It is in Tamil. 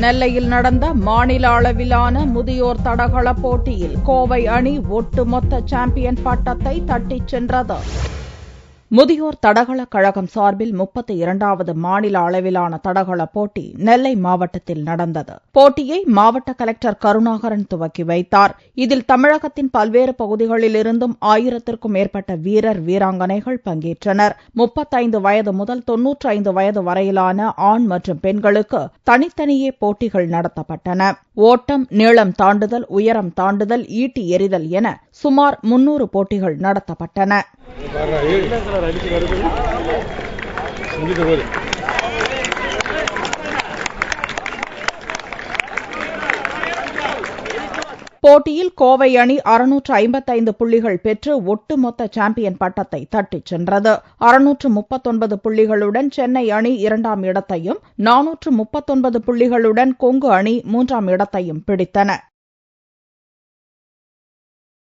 நெல்லையில் நடந்த மாநில அளவிலான முதியோர் தடகள போட்டியில் கோவை அணி ஒட்டுமொத்த சாம்பியன் பட்டத்தை தட்டிச் சென்றது. முதியோர் தடகள கழகம் சார்பில் 32வது மாநில அளவிலான தடகள போட்டி நெல்லை மாவட்டத்தில் நடந்தது. போட்டியை மாவட்ட கலெக்டர் கருணாகரன் துவக்கி வைத்தார். இதில் தமிழகத்தின் பல்வேறு பகுதிகளிலிருந்தும் 1000க்கும் மேற்பட்ட வீரர் வீராங்கனைகள் பங்கேற்றனர். 35 வயது முதல் 95 வயது வரையிலான ஆண் மற்றும் பெண்களுக்கு தனித்தனியே போட்டிகள் நடத்தப்பட்டன. ஓட்டம், நீளம் தாண்டுதல், உயரம் தாண்டுதல், ஈட்டி எறிதல் என சுமார் 300 போட்டிகள் நடத்தப்பட்டன. போட்டியில் கோவை அணி 655 புள்ளிகள் பெற்று ஒட்டுமொத்த சாம்பியன் பட்டத்தை தட்டிச் சென்றது. 639 புள்ளிகளுடன் சென்னை அணி 2ஆம் இடத்தையும், 439 புள்ளிகளுடன் கொங்கு அணி 3ஆம் இடத்தையும் பிடித்தன.